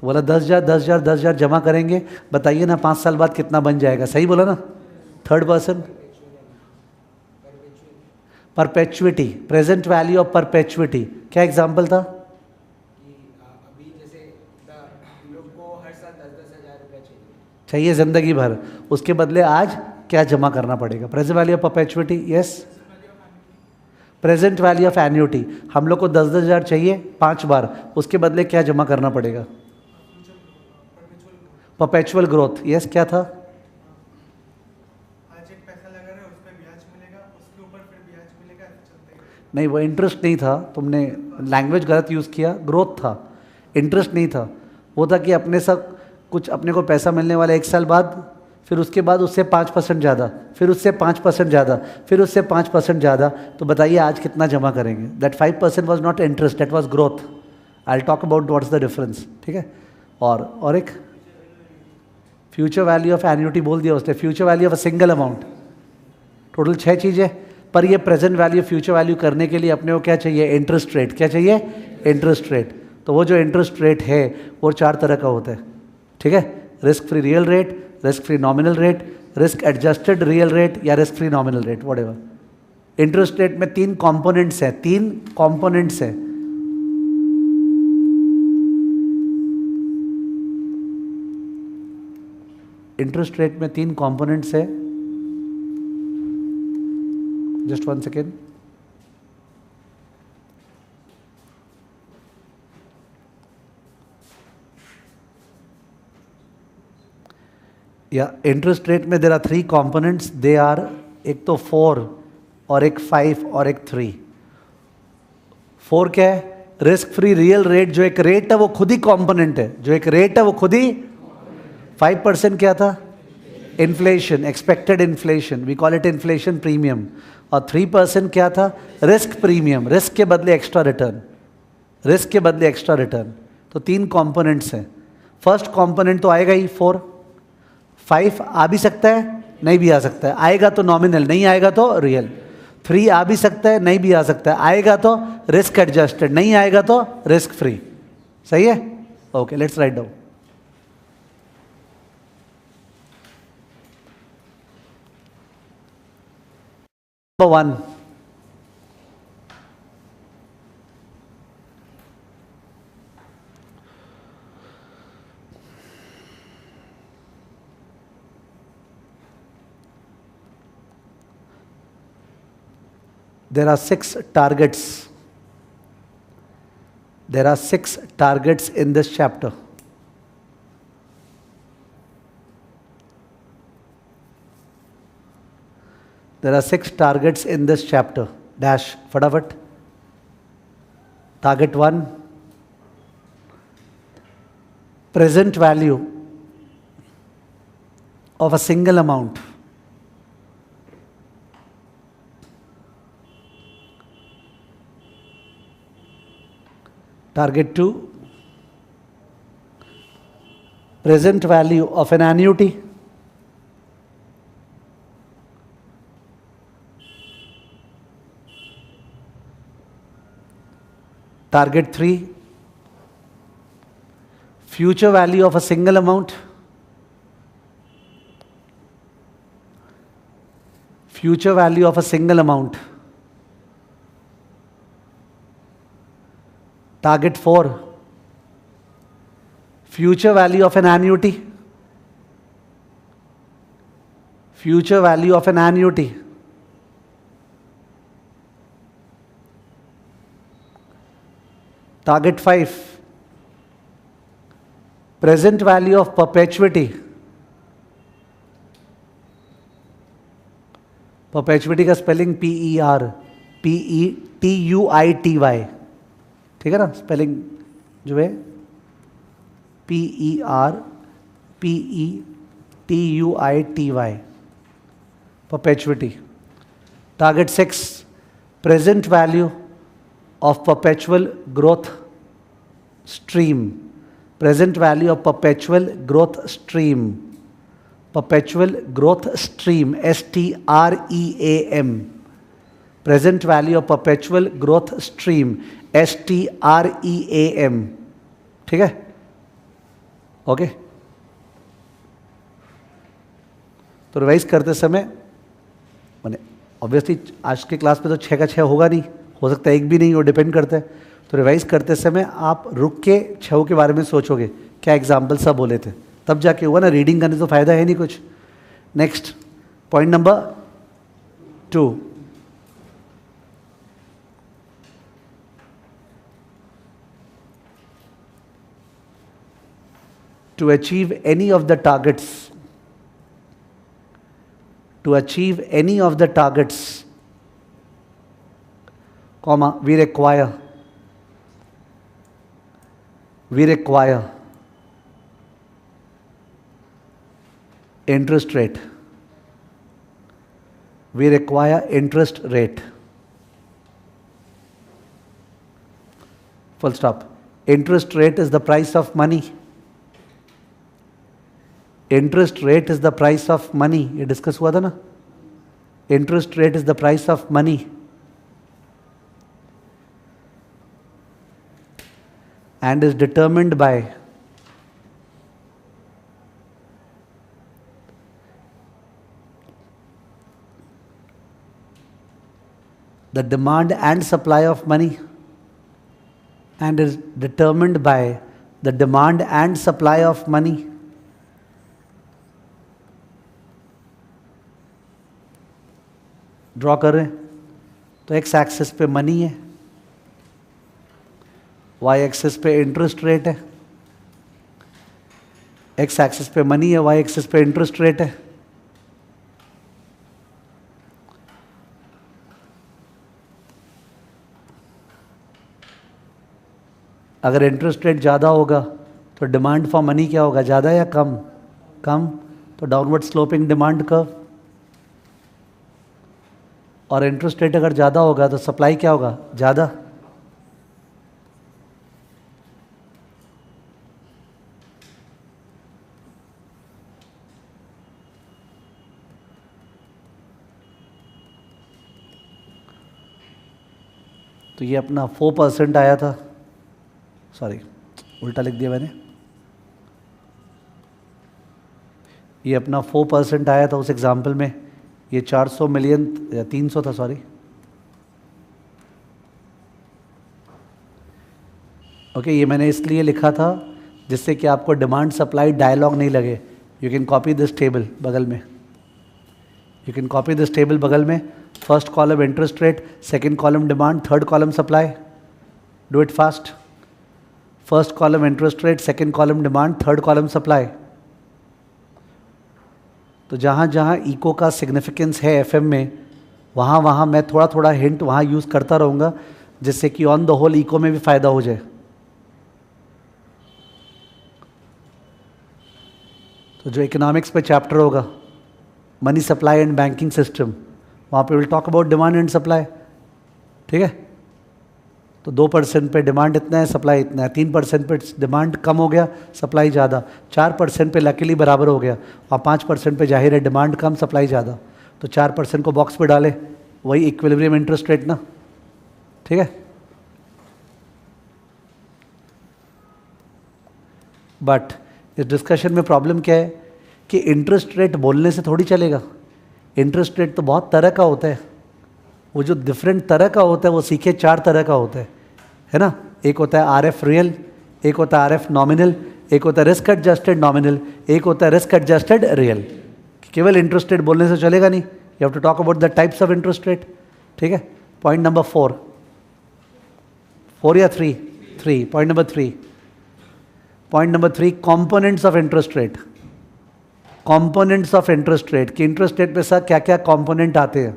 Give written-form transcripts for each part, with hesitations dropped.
तो बोला 10,000 10,000 10,000 जमा करेंगे, बताइए ना 5 साल बाद कितना बन जाएगा। सही बोला ना? Third person, perpetuity, present value of perpetuity. क्या एग्जाम्पल था? अभी जैसे हम लोग को हर साल 10,000 रुपया चाहिए जिंदगी भर, उसके बदले आज क्या जमा करना पड़ेगा? Present value of perpetuity. Yes, present value of annuity, हम लोग को 10,000 चाहिए 5 बार, उसके बदले क्या जमा करना पड़ेगा? Perpetual growth. यस, क्या था? आज एक पैसा लगा रहे हो, उस पर ब्याज मिलेगा, उसके ऊपर फिर ब्याज मिलेगा, ऐसे चलते हैं। नहीं, वो इंटरेस्ट नहीं था, तुमने लैंग्वेज गलत यूज़ किया। ग्रोथ था, इंटरेस्ट नहीं था। वो था कि अपने सब कुछ, अपने को पैसा मिलने वाला 1 साल बाद, फिर उसके बाद उससे 5% ज़्यादा, फिर उससे 5% ज़्यादा, फिर उससे 5% ज़्यादा। तो बताइए आज कितना जमा करेंगे? That 5% was not interest, that was growth. I will talk about what's the difference. ठीक है। और एक फ्यूचर वैल्यू ऑफ एन्युटी बोल दिया उसने, future value of a single amount. Total 6 चीज़ें। पर ये प्रेजेंट वैल्यू फ्यूचर वैल्यू करने के लिए अपने को क्या चाहिए? Interest rate. क्या चाहिए? Interest rate. तो वो जो इंटरेस्ट रेट है वो 4 तरह का होता है। ठीक है। Risk free real rate, risk free nominal rate, risk adjusted real rate या risk free nominal rate, whatever. Interest rate में 3 कंपोनेंट्स हैं, 3 कंपोनेंट्स हैं। इंटरेस्ट रेट में 3 कंपोनेंट्स है। Just 1 second. या इंटरेस्ट रेट में there are 3 components. They are, एक तो 4 और एक 5 और एक 3। 4 क्या है? रिस्क फ्री रियल रेट, जो एक रेट है वो खुद ही कंपोनेंट है, जो एक रेट है वो खुद ही। 5% क्या था? Inflation, expected inflation, we call it inflation premium. और 3% क्या था? रिस्क प्रीमियम, रिस्क के बदले एक्स्ट्रा रिटर्न, रिस्क के बदले एक्स्ट्रा रिटर्न। तो 3 कंपोनेंट्स हैं। फर्स्ट कंपोनेंट तो आएगा ही 4। 5 आ भी सकता है, नहीं भी आ सकता है। आएगा तो नॉमिनल, नहीं आएगा तो रियल। 3 आ भी सकता है, नहीं भी आ सकता है। आएगा तो रिस्क एडजस्टेड, नहीं आएगा तो रिस्क फ्री। सही है? Okay, let's write down. Number 1, there are 6 targets. There are 6 targets in this chapter. There are 6 targets in this chapter. Dash, फटाफट। Target 1, present value of a single amount. Target 2, present value of an annuity. Target 3, future value of a single amount. Future value of a single amount. Target 4, future value of an annuity. Future value of an annuity. Target 5, present value of perpetuity. Perpetuity का spelling PER, PETUITY। ठीक है ना? Spelling जो है PER PETUITY, perpetuity. Target 6, present value of perpetual growth stream. Present value of perpetual growth stream. Perpetual growth stream, STREAM. Present value of perpetual growth stream, STREAM. ठीक है? Okay, तो revise करते समय मैंने ऑब्वियसली आज के क्लास में तो 6 का 6 होगा नहीं, हो सकता है एक भी नहीं, वो डिपेंड करता है। तो रिवाइज करते समय आप रुक के 6 के बारे में सोचोगे क्या एग्जाम्पल सब बोले थे, तब जाके हुआ ना। रीडिंग करने तो फायदा है नहीं कुछ। Next point number 2, to achieve any of the targets, to achieve any of the targets, comma, we require interest rate. We require interest rate. Full stop. Interest rate is the price of money. Interest rate is the price of money, ये discuss हुआ था ना। Interest rate is the price of money and is determined by the demand and supply of money, and is determined by the demand and supply of money. Draw कर रहे हैं तो x axis पे money है, Y axis पे interest rate है। X axis पे money है, वाई एक्सिस पे इंटरेस्ट रेट है। अगर इंटरेस्ट रेट ज़्यादा होगा तो डिमांड फॉर मनी क्या होगा, ज़्यादा या कम? कम। तो डाउनवर्ड स्लोपिंग डिमांड कर्व। और इंटरेस्ट रेट अगर ज़्यादा होगा तो सप्लाई क्या होगा, ज़्यादा। तो ये अपना 4% आया था, सॉरी उल्टा लिख दिया मैंने, ये अपना 4% आया था उस एग्जाम्पल में। ये 400 मिलियन या 300 था, सॉरी। ओके, ये मैंने इसलिए लिखा था जिससे कि आपको डिमांड सप्लाई डायलॉग नहीं लगे। You can copy this table बगल में, you can copy this table बगल में। First column interest rate, second column demand, third column supply. Do it fast. First column interest rate, second column demand, third column supply. तो जहाँ जहाँ eco का significance है FM में, वहाँ वहाँ मैं थोड़ा थोड़ा हिंट वहाँ यूज़ करता रहूँगा, जिससे कि ऑन द होल इको में भी फ़ायदा हो जाए। तो जो इकोनॉमिक्स पे चैप्टर होगा, money supply and banking system, वहाँ पे will talk about demand and supply. ठीक है, तो 2% पे डिमांड इतना है, सप्लाई इतना है। 3% पे डिमांड कम हो गया, सप्लाई ज़्यादा। 4% पे लकीली बराबर हो गया, और 5% पे जाहिर है डिमांड कम, सप्लाई ज़्यादा। तो 4% को बॉक्स पे डाले, वही इक्विलिब्रियम इंटरेस्ट रेट ना। ठीक है, बट इस डिस्कशन में प्रॉब्लम क्या है कि इंटरेस्ट रेट बोलने से थोड़ी चलेगा। इंटरेस्ट रेट तो बहुत तरह का होता है, वो जो डिफरेंट तरह का होता है वो सीखे 4 तरह का होता है ना। एक होता है आरएफ रियल, एक होता है आरएफ नॉमिनल, एक होता है रिस्क एडजस्टेड नॉमिनल, एक होता है रिस्क एडजस्टेड रियल। केवल इंटरेस्ट रेट बोलने से चलेगा नहीं, you have to talk about the types of interest rate. ठीक है, पॉइंट नंबर 4 या 3, point number 3, components of interest rate. Components of interest rate कि इंटरेस्ट रेट में सर क्या क्या कंपोनेंट आते हैं।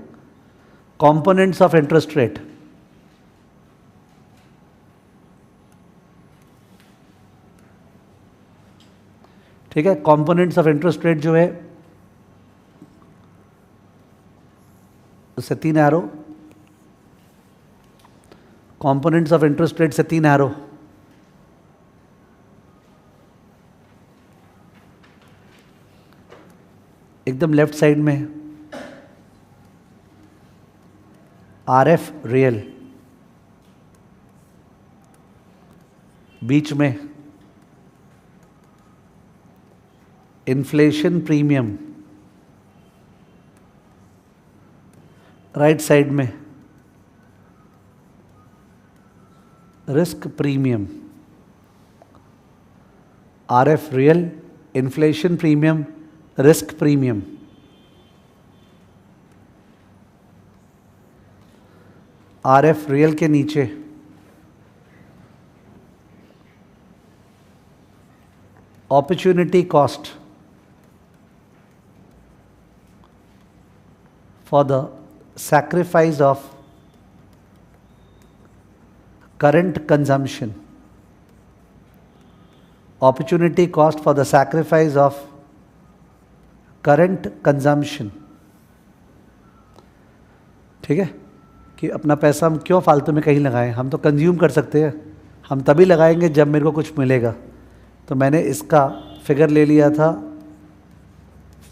कंपोनेंट्स ऑफ इंटरेस्ट रेट, ठीक है। कंपोनेंट्स ऑफ इंटरेस्ट रेट जो है उससे 3 arrow, components of interest rate से 3 एरो। एकदम लेफ्ट साइड में आरएफ रियल, बीच में इन्फ्लेशन प्रीमियम, राइट साइड में risk premium, RF real, inflation premium, risk premium. RF real के नीचे opportunity cost for the sacrifice of current consumption, opportunity cost for the sacrifice of current consumption। ठीक है, कि अपना पैसा हम क्यों फालतू में कहीं लगाएं, हम तो कंज्यूम कर सकते हैं, हम तभी लगाएंगे जब मेरे को कुछ मिलेगा। तो मैंने इसका फिगर ले लिया था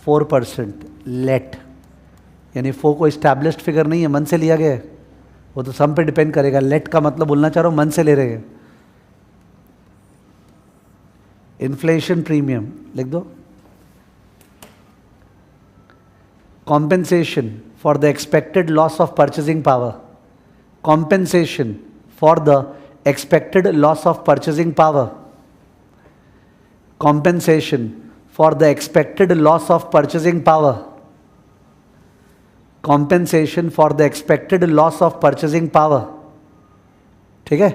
4% लेट, यानी 4 को इस्टेब्लिश्ड फिगर नहीं है, मन से लिया गया है, वो तो सम पे डिपेंड करेगा। लेट का मतलब बोलना चाह रहा हूँ मन से ले रहे हैं। इन्फ्लेशन प्रीमियम लिख दो। Compensation for the expected loss of purchasing power, compensation for the expected loss of purchasing power, compensation for the expected loss of purchasing power, compensation for the expected loss of purchasing power। ठीक है,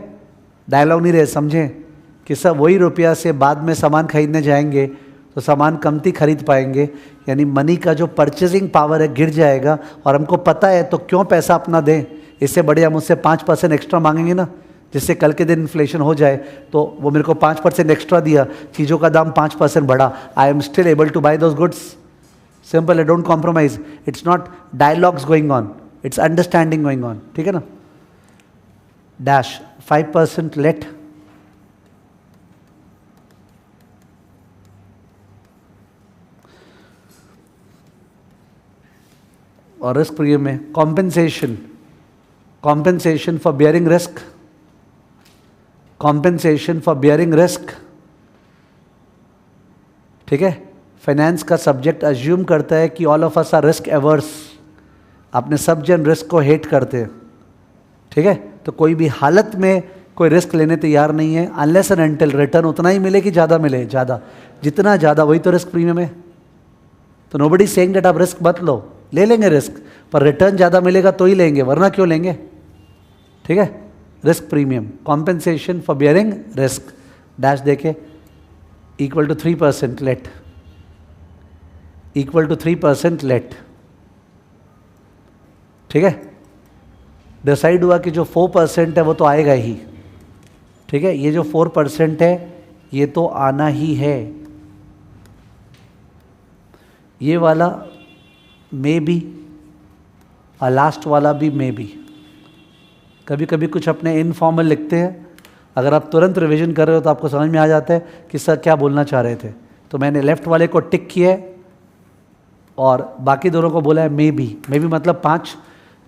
dialogue नहीं रहे, समझें कि सब वही रुपया से बाद में सामान खरीदने जाएंगे तो सामान कमती खरीद पाएंगे, यानी मनी का जो परचेजिंग पावर है गिर जाएगा। और हमको पता है तो क्यों पैसा अपना दें, इससे बढ़िया मुझसे 5% एक्स्ट्रा मांगेंगे ना, जिससे कल के दिन इन्फ्लेशन हो जाए तो वो मेरे को 5% एक्स्ट्रा दिया, चीज़ों का दाम 5% बढ़ा, I am still able to buy those goods. Simple है, don't compromise. It's not dialogues going on, it's understanding going on. ठीक है ना। डैश 5% लेट, और रिस्क प्रीमियम में compensation, compensation for bearing risk, compensation for bearing risk. ठीक है, finance का subject assume करता है कि all of us are risk averse, अपने सब जन रिस्क को हेट करते हैं। ठीक है, तो कोई भी हालत में कोई रिस्क लेने तैयार नहीं है अनलेस एंड अनटिल रिटर्न उतना ही मिले कि ज़्यादा मिले, ज़्यादा, जितना ज़्यादा वही तो रिस्क प्रीमियम है। तो नोबडी सेइंग दैट आप रिस्क मत लो, ले लेंगे रिस्क, पर रिटर्न ज़्यादा मिलेगा तो ही लेंगे, वरना क्यों लेंगे। ठीक है, risk premium, compensation for bearing risk, dash देके equal to 3% let, equal to 3% let. ठीक है, डिसाइड हुआ कि जो 4% है वो तो आएगा ही। ठीक है, ये जो 4% है ये तो आना ही है, ये वाला मे बी और लास्ट वाला भी मे बी। कभी कभी कुछ अपने इनफॉर्मल लिखते हैं, अगर आप तुरंत रिवीजन कर रहे हो तो आपको समझ में आ जाता है कि सर क्या बोलना चाह रहे थे। तो मैंने लेफ्ट वाले को टिक किया है और बाकी दोनों को बोला है मे बी। मे बी मतलब 5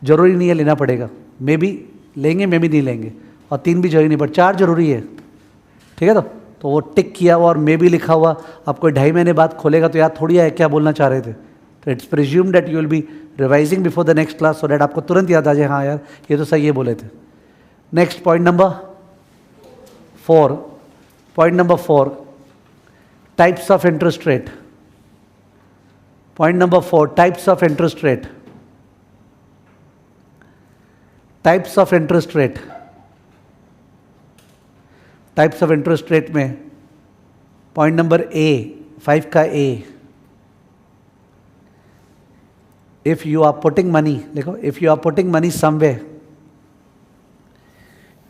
जरूरी नहीं है लेना पड़ेगा, मे बी लेंगे मे बी नहीं लेंगे, और 3 भी जरूरी नहीं, पर 4 जरूरी है। ठीक है, तो वो टिक किया हुआ और मे बी लिखा हुआ, आप कोई 2.5 महीने बाद खोलेगा तो याद थोड़ी है क्या बोलना चाह रहे थे। तो it's presume that you will be revising before the next class, so that आपको तुरंत याद आ जाए हाँ यार ये तो सही है बोले थे। Next point number 4, point number 4, types of interest rate. Point number 4, types of interest rate, types of interest rate. Types of interest rate में पॉइंट नंबर ए, 5 का ए, if you are putting money, देखो, if you are putting money somewhere,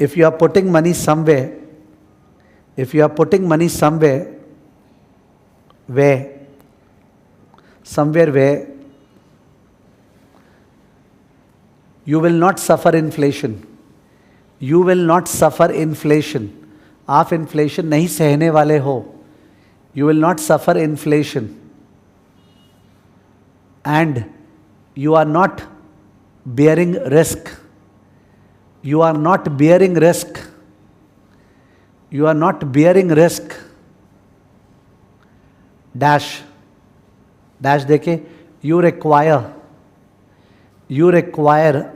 if you are putting money somewhere, if you are putting money somewhere where, somewhere where you will not suffer inflation, you will not suffer inflation, आप inflation नहीं सहने वाले हो, you will not suffer inflation, and you are not bearing risk, you are not bearing risk, you are not bearing risk, dash dash देके you require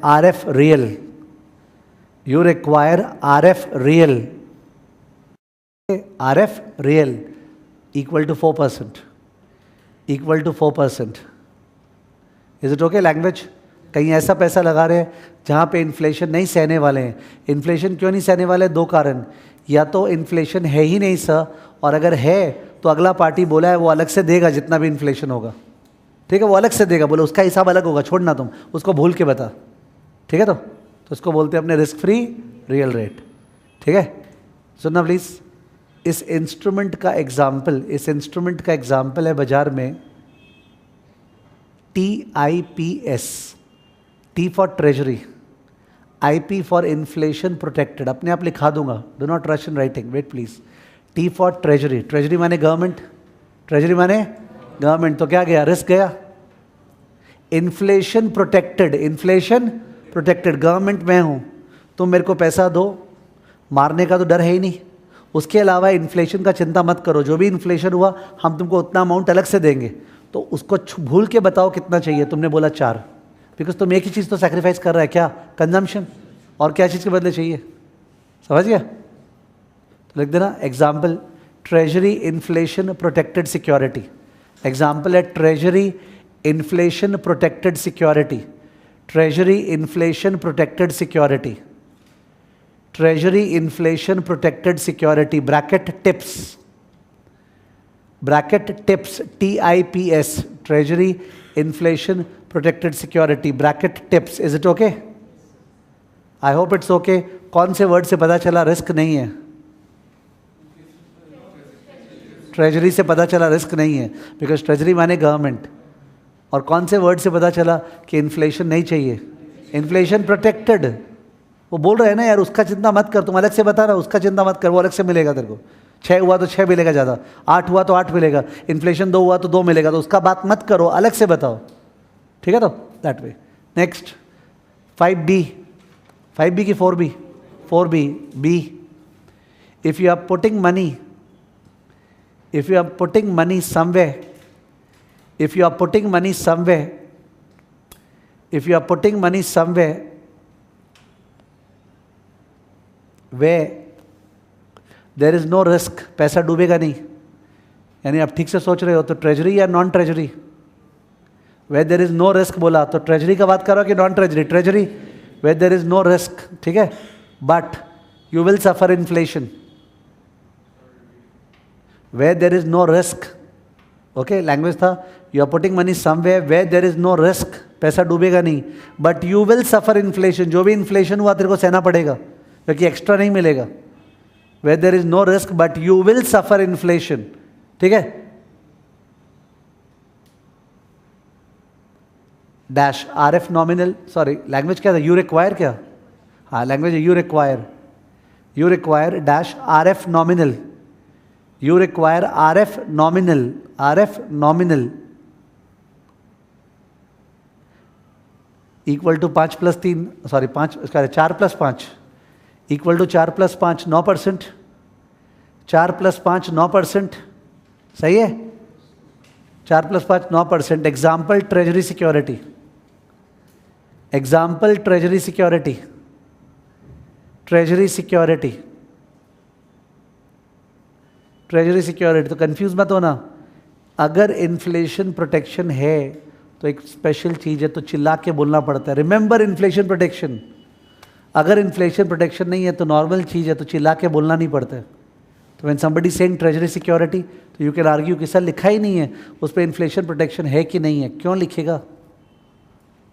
RF real, you require RF real equal to 4%, equal to 4%. Is it okay language? कहीं ऐसा पैसा लगा रहे हैं जहाँ पे inflation नहीं सहने वाले हैं. इन्फ्लेशन क्यों नहीं सहने वाले? दो कारण. या तो इन्फ्लेशन है ही नहीं सर, और अगर है तो अगला पार्टी बोला है वो अलग से देगा जितना भी इन्फ्लेशन होगा. ठीक है, वो अलग से देगा, बोले उसका हिसाब अलग होगा, छोड़ना तुम उसको भूल के बता. ठीक है, तो उसको बोलते हैं अपने रिस्क फ्री रियल रेट. ठीक है, सुनना प्लीज. इस इंस्ट्रूमेंट का एग्जाम्पल है बाजार में TIPS, T for treasury, IP for inflation protected. अपने आप लिखा दूंगा, do not rush in writing, wait please. T for treasury, treasury माने गवर्नमेंट, ट्रेजरी माने गवर्नमेंट, तो क्या गया? रिस्क गया. Inflation protected, inflation protected, government मैं हूं, तुम मेरे को पैसा दो, मारने का तो डर है ही नहीं. उसके अलावा इन्फ्लेशन का चिंता मत करो, जो भी इन्फ्लेशन हुआ हम तुमको उतना अमाउंट अलग से देंगे. तो उसको भूल के बताओ कितना चाहिए. तुमने बोला 4, बिकॉज तुम एक ही चीज़ तो सैक्रिफाइस कर रहा है, क्या? कंजम्पशन. और क्या चीज़ के बदले चाहिए? समझ गया? तो लिख देना example treasury inflation protected security. Example है treasury inflation protected security, treasury inflation protected security, treasury inflation protected security, bracket tips TIPS, treasury inflation protected security, bracket tips. Is it okay? I hope it's okay. कौन से word से पता चला risk नहीं है? Treasury से पता चला रिस्क नहीं है, बिकॉज ट्रेजरी माने गवर्नमेंट. और कौन से वर्ड से पता चला कि इन्फ्लेशन नहीं चाहिए? Inflation protected. वो बोल रहे हैं ना यार, उसका चिंता मत कर, तुम अलग से बता रहा, उसका चिंता मत कर, वो अलग से मिलेगा तेरे को. 6 हुआ तो 6 मिलेगा ज़्यादा, 8 हुआ तो 8 मिलेगा, इन्फ्लेशन 2 हुआ तो 2 मिलेगा, तो उसका बात मत करो, अलग से बताओ. ठीक है, तो दैट वे. नेक्स्ट 5B की 4B. B, if you are putting money somewhere, where there is no risk, पैसा डूबेगा नहीं. यानी आप ठीक से सोच रहे हो तो ट्रेजरी या non treasury? where there is no risk बोला तो ट्रेजरी का बात करो कि non treasury? Treasury. where there is no risk, ठीक है, but you will suffer inflation. where there is no risk, okay, language था. you are putting money somewhere where there is no risk, पैसा डूबेगा नहीं, but you will suffer inflation, जो भी inflation हुआ तेरे को सहना पड़ेगा, क्योंकि एक्स्ट्रा नहीं मिलेगा. where there is no risk but you will suffer inflation. ठीक है. Dash RF nominal, sorry language क्या था? यू रिक्वायर क्या? हाँ लैंग्वेज है you require dash RF nominal, you require RF nominal equal to 5 + 3, sorry 5, इसका 4 + 5 इक्वल टू 4 + 5 9%, 4 + 5 9%. सही है, 4 + 5 9%. एग्जाम्पल ट्रेजरी सिक्योरिटी, तो कंफ्यूज मत होना. अगर इन्फ्लेशन प्रोटेक्शन है तो एक स्पेशल चीज़ है, तो चिल्ला के बोलना पड़ता है. Remember inflation protection. अगर इन्फ्लेशन प्रोटेक्शन नहीं है तो नॉर्मल चीज़ है, तो चिल्ला के बोलना नहीं पड़ता है. तो when somebody saying treasury security, तो यू कैन आर्ग्यू कि सर लिखा ही नहीं है उस पर इन्फ्लेशन प्रोटेक्शन है कि नहीं है. क्यों लिखेगा?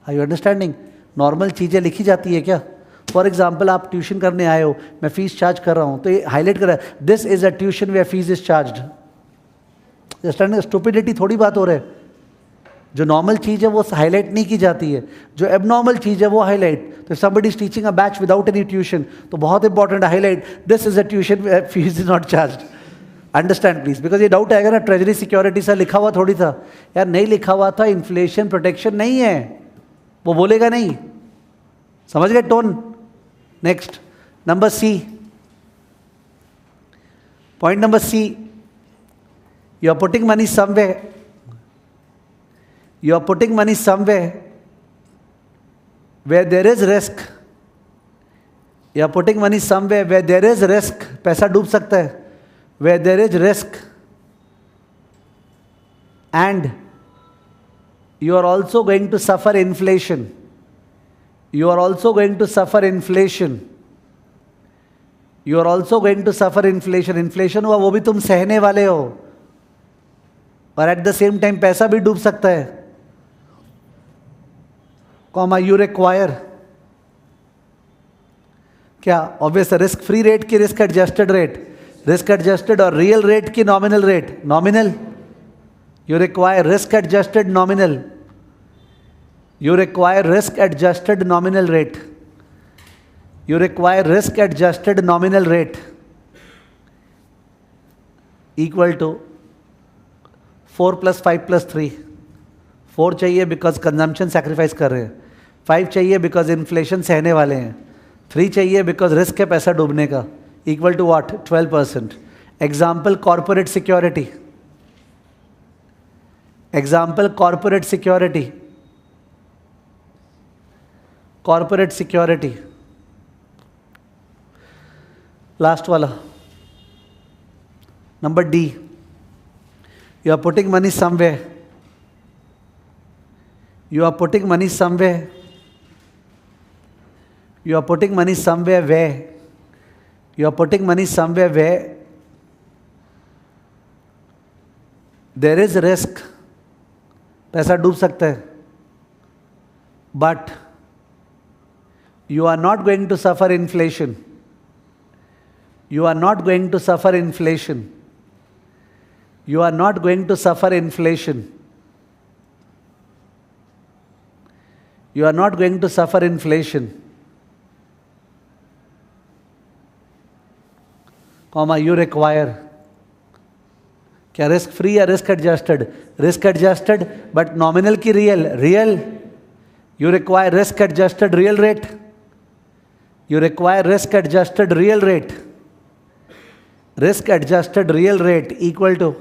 Are you understanding? नॉर्मल चीज़ें लिखी जाती है क्या? फॉर एग्जाम्पल आप ट्यूशन करने आए हो, मैं फीस चार्ज कर रहा हूँ, तो ये हाईलाइट कर रहा है this is a tuition where fees is charged. Understanding? Stupidity थोड़ी बात हो रहा है. जो नॉर्मल चीज़ है वो हाईलाइट नहीं की जाती है, जो एबनॉर्मल चीज़ है वो हाईलाइट. तो somebody is teaching a batch without any tuition, तो बहुत important highlight this is a tuition fees is not charged. Understand please, because ये डाउट आएगा ना, ट्रेजरी सिक्योरिटी सर लिखा हुआ थोड़ी था. यार नहीं लिखा हुआ था, इन्फ्लेशन प्रोटेक्शन नहीं है, वो बोलेगा नहीं. समझ गए tone? Next number C, point number C, you are putting money somewhere. You are putting money somewhere where there is risk. You are putting money somewhere where there is risk. पैसा डूब सकता है. Where there is risk. And you are also going to suffer inflation. You are also going to suffer inflation. You are also going to suffer inflation. Inflation हुआ वो भी तुम सहने वाले हो. और at the same time पैसा भी डूब सकता है. Comma, you require क्या? ऑब्वियस रिस्क फ्री रेट की risk adjusted rate, risk adjusted और रियल रेट की nominal rate, nominal. You require risk adjusted nominal. You require risk adjusted nominal rate. You require risk adjusted nominal rate equal to 4 + 5 + 3. 4 चाहिए because consumption sacrifice कर रहे हैं. 5 चाहिए because inflation सहने वाले हैं. 3 चाहिए बिकॉज रिस्क है पैसा डूबने का. Equal to what? 12%. Example corporate security. Example corporate security. Corporate security last वाला number D. You are putting money somewhere. You are putting money somewhere. You are putting money somewhere where? You are putting money somewhere where there is risk. पैसा डूब सकता है. But you are not going to suffer inflation. You are not going to suffer inflation. You are not going to suffer inflation. You are not going to suffer inflation. Comma, you require. क्या risk free या risk adjusted? Risk adjusted but nominal की real. Real. You require risk adjusted real rate. You require risk adjusted real rate. Risk adjusted real rate equal to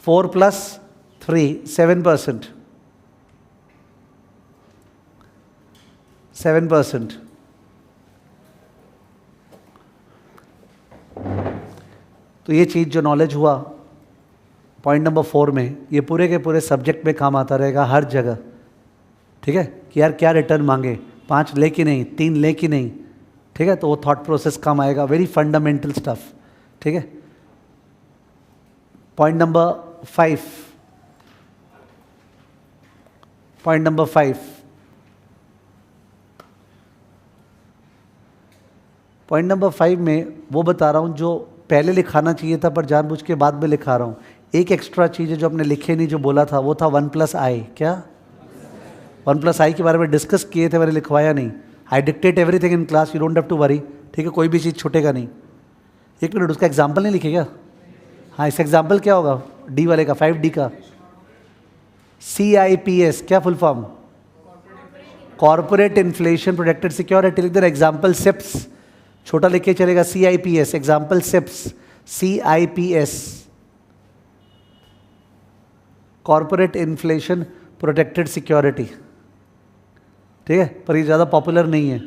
4 + 3, 7%. 7%. तो ये चीज़ जो knowledge हुआ point number 4 में, ये पूरे के पूरे सब्जेक्ट में काम आता रहेगा हर जगह. ठीक है कि यार क्या रिटर्न मांगे, 5 ले कि नहीं, 3 ले कि नहीं. ठीक है, तो वो थॉट प्रोसेस काम आएगा. Very fundamental stuff. ठीक है. Point number 5. Point number 5. Point number 5 में वो बता रहा हूँ जो पहले लिखाना चाहिए था पर जानबूझ के बाद में लिखा रहा हूँ. एक एक्स्ट्रा चीज़ है जो आपने लिखे नहीं, जो बोला था वो था 1 + i. क्या 1 + i के बारे में डिस्कस किए थे, मैंने लिखवाया नहीं. I dictate everything in class, you don't have to worry. ठीक है, कोई भी चीज़ छूटेगा नहीं. 1 मिनट, उसका एग्जाम्पल नहीं लिखेगा? हाँ, इस एग्जाम्पल क्या होगा डी वाले का, 5D का? CIPS क्या full form? Corporate inflation protected security. लिख देना. एग्जाम्पल सिप्स छोटा लिख के चलेगा. CIPS example CIPS. CIPS corporate inflation protected security. ठीक है, पर ये ज़्यादा पॉपुलर नहीं है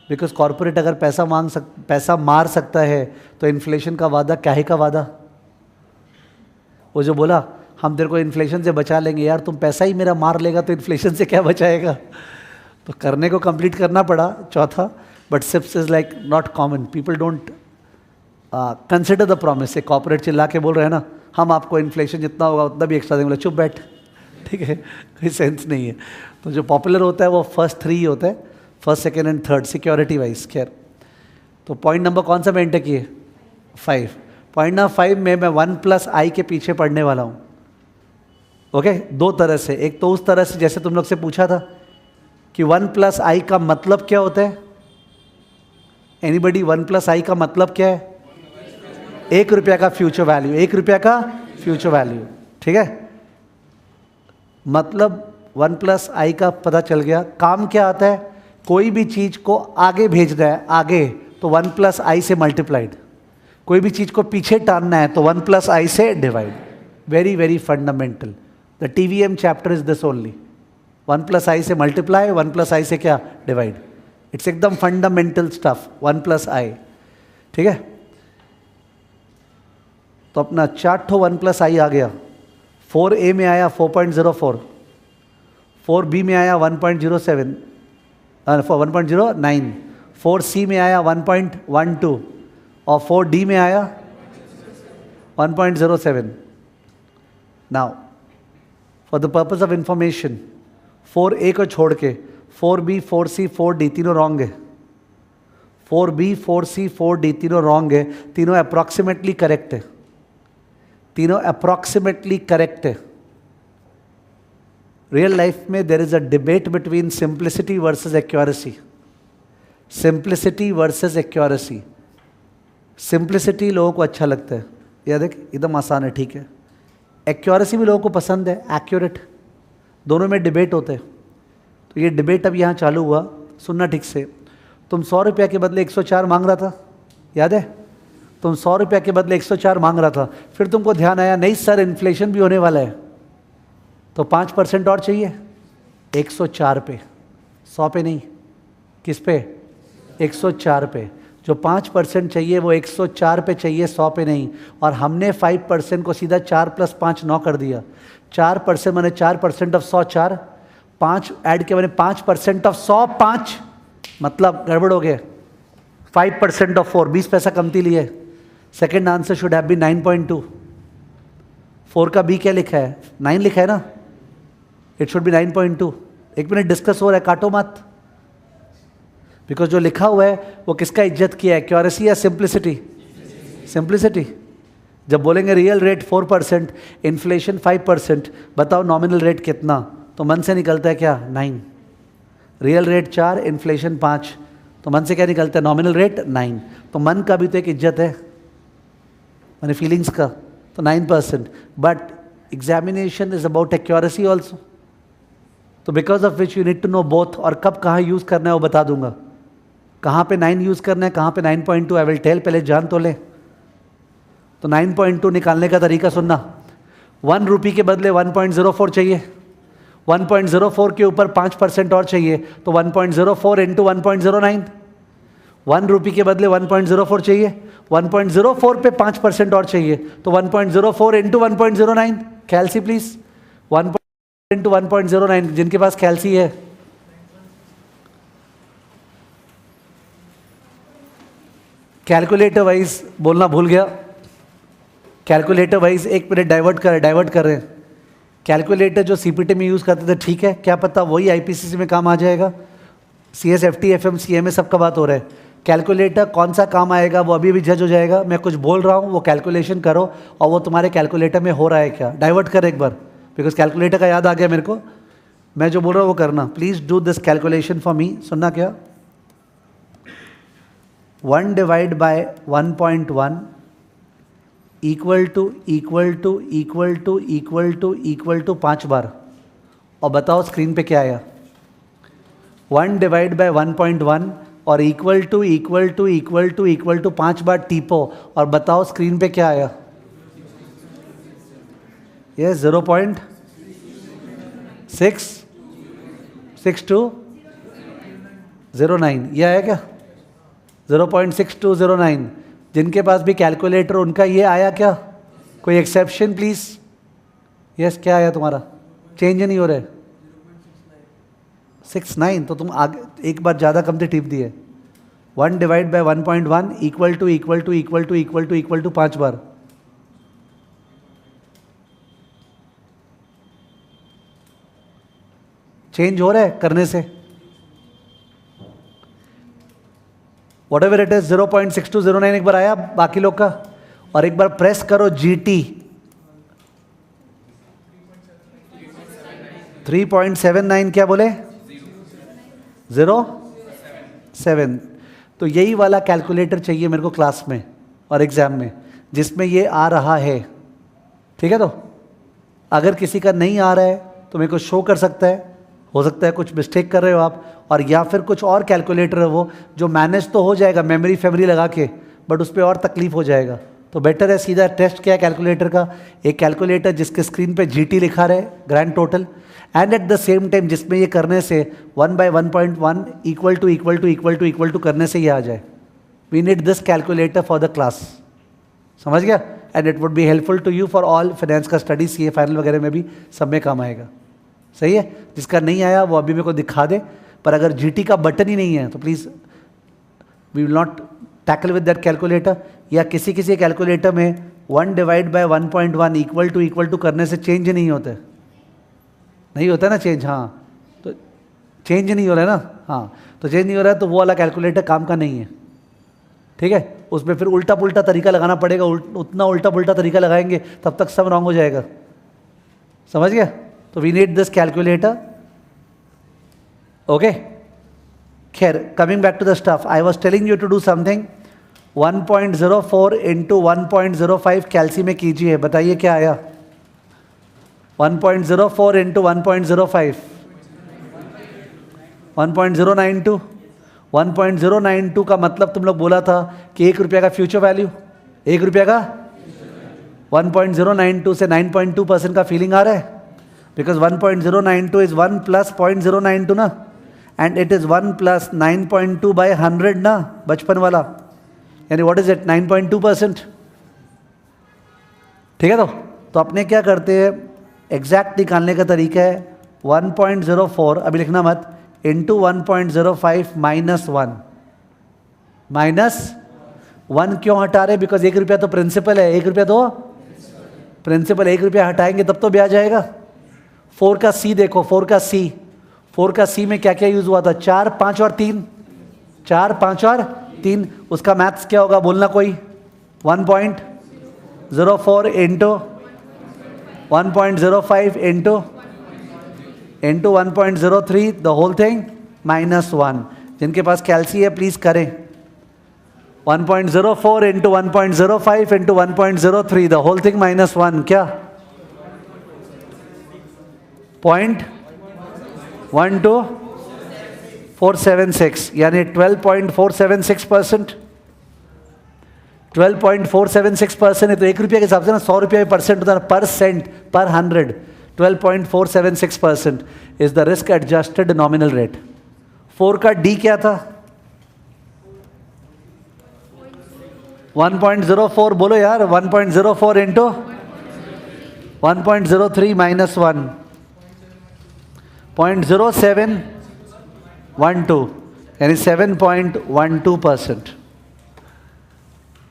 बिकॉज कॉर्पोरेट अगर पैसा मार सकता है तो इन्फ्लेशन का वादा क्या है का वादा? वो जो बोला हम तेरे को इन्फ्लेशन से बचा लेंगे, यार तुम पैसा ही मेरा मार लेगा तो इन्फ्लेशन से क्या बचाएगा? तो करने को कंप्लीट करना पड़ा. चौथा, but CIPS is like not common. People don't consider the promise. एक कॉर्पोरेट चिल्ला के बोल रहे हैं ना, हम आपको इन्फ्लेशन जितना होगा उतना भी एक्स्ट्रा देंगे. चुप बैठ. ठीक है, कोई सेंस नहीं है. तो जो पॉपुलर होता है वो फर्स्ट 3 ही होता है, first, second and third, security wise. खैर, तो पॉइंट नंबर कौन सा मैं एंटर किए? 5. पॉइंट नंबर 5 में मैं 1 + i के पीछे पढ़ने वाला हूँ. ओके, 2 तरह से. एक तो उस तरह से जैसे तुम लोग से पूछा था कि 1 + i का मतलब क्या होता है. एनीबडी? 1 + i का मतलब क्या है? 1 रुपया का फ्यूचर वैल्यू. 1 रुपया का फ्यूचर वैल्यू. ठीक है, मतलब 1 + i का पता चल गया. काम क्या आता है? कोई भी चीज़ को आगे भेजना है, आगे, तो 1 + i से मल्टीप्लाइड. कोई भी चीज़ को पीछे टानना है तो 1 + i से divide. Very very fundamental. The TVM chapter is this only, 1 + i से मल्टीप्लाई, 1 + i से क्या डिवाइड, इट्स एकदम फंडामेंटल स्टफ, 1 + i, ठीक है। तो अपना चार्टो 1 + i आ गया, 4a में आया 4.04, 4b में आया 1.07, 1.09, 4c में आया 1.12 और 4d में आया 1.07। Now for the purpose of information 4a को छोड़ के 4b, 4c, 4d तीनों रॉन्ग है, 4b, 4c, 4d तीनों रॉन्ग है, तीनों अप्रॉक्सीमेटली करेक्ट है, तीनों अप्रॉक्सीमेटली करेक्ट है। रियल लाइफ में there is a debate between simplicity versus accuracy, simplicity versus accuracy. Simplicity लोगों को अच्छा लगता है, यह देख एकदम आसान है, ठीक है। एक्यूरेसी भी लोगों को पसंद है, एक्यूरेट, दोनों में डिबेट होते हैं। तो ये डिबेट अब यहाँ चालू हुआ, सुनना ठीक से। तुम 100 रुपये के बदले 104 मांग रहा था, याद है? तुम 100 रुपये के बदले 104 मांग रहा था, फिर तुमको ध्यान आया नहीं सर इन्फ्लेशन भी होने वाला है, तो 5% और चाहिए, 104 पे, 100 पे नहीं, किस पे? 104 पे। जो 5% चाहिए वो 104 पे चाहिए, 100 पे नहीं। और हमने 5% को सीधा 4 + 5 9 कर दिया। 4% मैंने 4% ऑफ 100 4, 5 ऐड के मैंने 5% ऑफ 100 5, मतलब गड़बड़ हो गया। 5% ऑफ 4, 20 पैसा कमती लिए। Second answer should have been 9.2। 4 का बी क्या लिखा है? 9 लिखा है ना, इट शुड बी 9.2। एक मिनट डिस्कस हो रहा है, काटो मत, बिकॉज जो लिखा हुआ है वो किसका इज्जत किया है, एक्यूरेसी या सिंप्लिसिटी? सिंप्लिसिटी। जब बोलेंगे रियल रेट 4%, इन्फ्लेशन 5%, बताओ नॉमिनल रेट कितना, तो मन से निकलता है क्या? 9। रियल रेट 4, इन्फ्लेशन 5, तो मन से क्या निकलता है? Nominal rate 9। तो मन का भी तो एक इज्जत है, माने फीलिंग्स का, तो 9%। But examination is about accuracy also, तो because of which you need to know both. और कब कहाँ यूज़ करना है वो बता दूंगा, कहाँ पे 9 यूज़ करना है, कहाँ पे 9.2 आई विल टेल, पहले जान तो ले। तो 9.2 निकालने का तरीका सुनना, 1 रुपये के बदले 1.04 चाहिए, 1.04 के ऊपर 5% और चाहिए, तो 1.04 इंटू 1.09। 1 रुपये के बदले 1.04 चाहिए, 1.04 पे 5% और चाहिए, तो 1.04 इंटू 1.09। कैलसी प्लीज, 1 इंटू 1.09, जिनके पास कैलसी है। कैलकुलेटर वाइज बोलना भूल गया, कैलकुलेटर वाइज 1 मिनट डाइवर्ट कर रहे हैं। कैलकुलेटर जो सीपीटी में यूज़ करते थे, ठीक है, क्या पता वही आईपीसीसी में काम आ जाएगा। सीएसएफटी, एफएम, सीएमए सबका बात हो रहा है। कैलकुलेटर कौन सा काम आएगा वो अभी भी जज हो जाएगा। मैं कुछ बोल रहा हूँ, वो कैलकुलेशन करो और वो तुम्हारे कैलकुलेटर में हो रहा है क्या, डाइवर्ट कर एक बार, बिकॉज कैलकुलेटर का याद आ गया मेरे को। मैं जो बोल रहा हूँ वो करना, please do this calculation for me. सुनना क्या, 1 डिवाइड बाय 1.1 इक्वल टू 5 बार। और बताओ स्क्रीन पे क्या आया? 1 डिवाइड बाय 1.1 और इक्वल टू 5 बार टीपो और बताओ स्क्रीन पे क्या आया? ये 0.6209, ये आया क्या? 0.6209। जिनके पास भी कैलकुलेटर उनका ये आया क्या? कोई एक्सेप्शन प्लीज? यस, क्या आया तुम्हारा? चेंज नहीं हो रहा है, 69। तो तुम आगे एक बार ज़्यादा कम से टिप दिए। 1 डिवाइड बाय 1.1 इक्वल टू 5 बार। चेंज हो रहा है करने से। वॉट एवर इट इज, 0.6209 एक बार आया बाकी लोग का, और एक बार प्रेस करो GT 3.79, क्या बोले? 0.7। तो यही वाला कैलकुलेटर चाहिए मेरे को क्लास में और एग्जाम में, जिसमें ये आ रहा है, ठीक है। तो अगर किसी का नहीं आ रहा है तो मेरे को शो कर सकता है, हो सकता है कुछ मिस्टेक कर रहे हो आप, और या फिर कुछ और कैलकुलेटर है वो जो मैनेज तो हो जाएगा मेमोरी फेमरी लगा के, बट उस पर और तकलीफ हो जाएगा। तो बेटर है सीधा टेस्ट क्या है कैलकुलेटर का, एक कैलकुलेटर जिसके स्क्रीन पे GT लिखा रहे grand total, and at the same time जिसमें ये करने से 1/1.1 इक्वल टू करने से ये आ जाए. We need this calculator for the class. समझ गया? And it would be helpful to you for all finance का स्टडी, CA फाइनल वगैरह में भी सब में काम आएगा. सही है? जिसका नहीं आया वो अभी मेरे को दिखा दे, पर अगर GT का बटन ही नहीं है तो please we will not tackle with that calculator. या किसी किसी कैलकुलेटर में 1/1.1 इक्वल टू करने से चेंज नहीं होते, नहीं होता ना चेंज. हाँ, तो चेंज नहीं हो रहा है ना. हाँ, तो चेंज नहीं हो रहा है तो वो वाला कैलकुलेटर काम का नहीं है. ठीक है? उसमें फिर उल्टा पुल्टा तरीका लगाना पड़ेगा. उतना उल्टा पुल्टा तरीका लगाएंगे तब तक सब रॉन्ग हो जाएगा. समझ गया? तो we need this calculator. Okay, खैर coming back to the stuff, I was telling you to do something. 1.04 into 1.05 कैल्सी में कीजिए. बताइए क्या आया? 1.04 इंटू 1.05 1.092. 1.092 का मतलब तुम लोग बोला था कि ₹1 का फ्यूचर वैल्यू, ₹1 का 1.092 से 9.2% का फीलिंग आ रहा है. बिकॉज 1.092 इज 1 प्लस 0.092 ना, and it is 1 plus 9.2 by 100 ना, बचपन वाला. यानी व्हाट इज इट? 9.2%. ठीक है? तो अपने क्या करते हैं, एग्जैक्ट निकालने का तरीका है 1.04, अभी लिखना मत, इंटू 1.05 -1 क्यों हटा रहे? बिकॉज ₹1 तो प्रिंसिपल है. ₹1 तो प्रिंसिपल, ₹1 हटाएंगे तब तो ब्याज आएगा. 4 का C देखो, 4 का C में क्या क्या यूज हुआ था? 4, 5 और 3. 4, 5 और 3. उसका मैथ्स क्या होगा बोलना कोई? 1.04 into 1.05 into 1.03 the whole thing -1. जिनके पास कैल्सी है प्लीज करें. 1.04 into 1.05 into 1.03 the whole thing -1 क्या? 0.12476 यानी 12.476%. 12.476% है तो ₹1 के हिसाब से ना ₹100 परसेंट होता है, पर सेंट पर 100. 12.476% is the risk adjusted nominal rate. 4 का D क्या था? 1.04 बोलो यार. 1.04 इंटू 1.03 -1 0.0712 यानी 7.12%.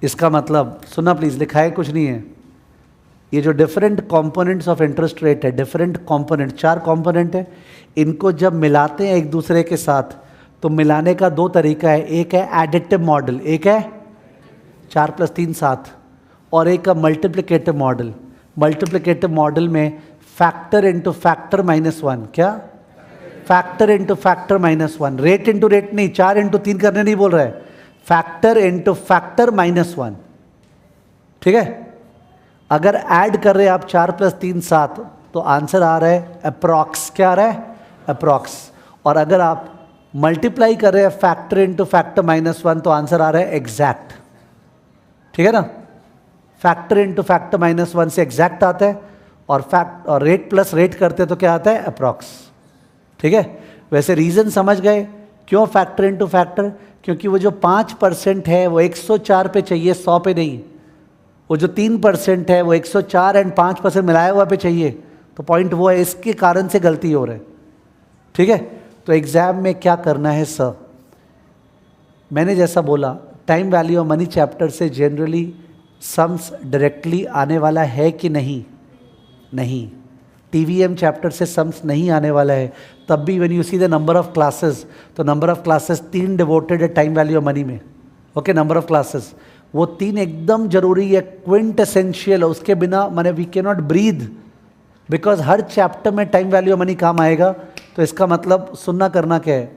इसका मतलब सुनना प्लीज, लिखा है कुछ नहीं है. ये जो different components of interest rate है, डिफरेंट कंपोनेंट, 4 कंपोनेंट है, इनको जब मिलाते हैं एक दूसरे के साथ तो मिलाने का 2 तरीका है. एक है एडिटिव मॉडल, एक है 4 + 3 7, और एक है मल्टीप्लिकेटिव मॉडल. मल्टीप्लिकेटिव मॉडल में फैक्टर इंटू फैक्टर -1 क्या? Factor into factor -1. Rate into rate नहीं, 4 इंटू 3 करने नहीं बोल रहा है. Factor into factor -1. ठीक है? अगर ऐड कर रहे हैं आप 4 + 3 7 तो आंसर आ रहा है अप्रॉक्स. क्या आ रहा है? अप्रॉक्स. और अगर आप मल्टीप्लाई कर रहे हैं फैक्टर इंटू फैक्टर -1 तो आंसर आ रहा है एग्जैक्ट. ठीक है ना? फैक्टर इंटू फैक्टर -1 से एग्जैक्ट आता है, और रेट प्लस रेट करते तो क्या आता है? अप्रॉक्स. ठीक है? वैसे रीज़न समझ गए क्यों फैक्टर इंटू फैक्टर? क्योंकि वो जो 5% है वो 104 पे चाहिए, 100 पे नहीं. वो जो 3% है वो 104 एंड 5% मिलाया हुआ पे चाहिए. तो पॉइंट वो है, इसके कारण से गलती हो रहा है. ठीक है? तो एग्जाम में क्या करना है सर? मैंने जैसा बोला, time value of money chapter से जनरली सम्स डायरेक्टली आने वाला है कि नहीं? नहीं. TVM चैप्टर से सम्स नहीं आने वाला है. तब भी when you see the number of classes, तो नंबर ऑफ क्लासेस 3 डिवोटेड है टाइम वैल्यू ऑफ मनी में. ओके, नंबर ऑफ क्लासेस वो 3 एकदम जरूरी है, क्विंट एसेंशियल है. उसके बिना माने we can not breathe, because हर चैप्टर में टाइम वैल्यू ऑफ मनी काम आएगा. तो इसका मतलब सुनना करना क्या है,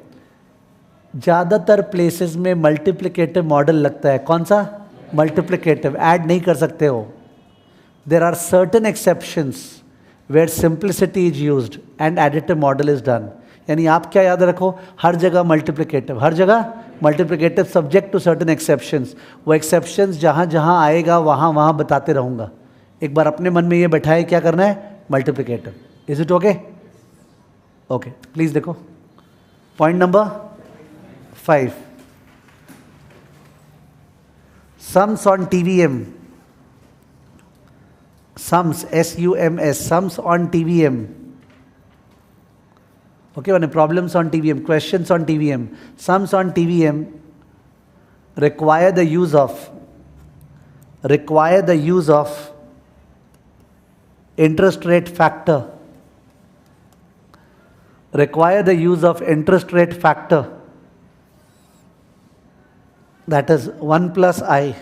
ज़्यादातर प्लेसेस में मल्टीप्लिकेटिव मॉडल लगता है. कौन सा? मल्टीप्लिकेटिव. ऐड नहीं कर सकते हो. There are certain exceptions where simplicity is used and additive model is done. यानी आप क्या याद रखो, हर जगह मल्टीप्लिकेटिव, हर जगह multiplicative subject to certain exceptions, वो एक्सेप्शंस जहाँ जहाँ आएगा वहाँ वहाँ बताते रहूँगा। एक बार अपने मन में ये बैठाए क्या करना है, multiplicative. Is it okay? Okay, please देखो point number 5, sums on TVM, sums, SUMS, sums on TVM. Okay, when problems on TVM, questions on TVM, sums on TVM require the use of interest rate factor, that is 1 plus I,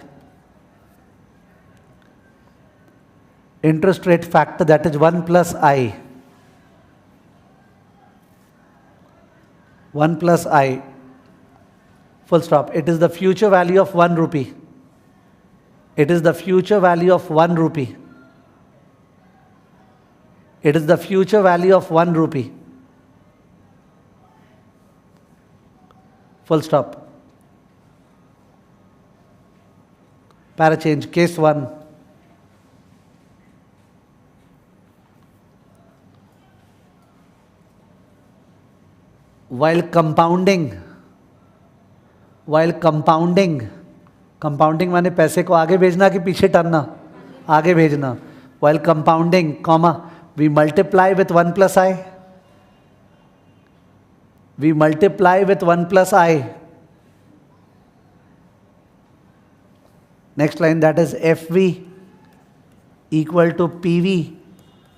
interest rate factor, that is 1 plus I, 1 plus I, full stop. It is the future value of 1 rupee. It is the future value of 1 rupee. It is the future value of 1 rupee. Full stop. Para change, case 1. While compounding, compounding माने पैसे को आगे भेजना कि पीछे टानना, आगे भेजना. While compounding, comma, we multiply with 1 plus I. We multiply with 1 plus I. Next line, that is FV equal to PV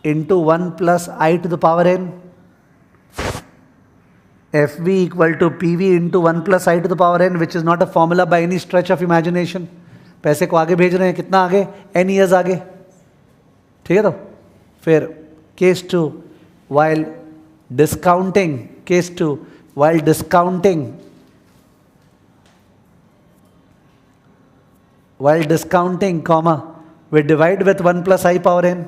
into 1 plus I to the power n. FV equal to PV into 1 plus I to the power n, which is not a formula by any stretch of imagination. पैसे को आगे भेज रहे हैं, कितना आगे, n years आगे. ठीक है? तो फिर case 2, while discounting, case 2, while discounting, comma, we divide with 1 plus I power n.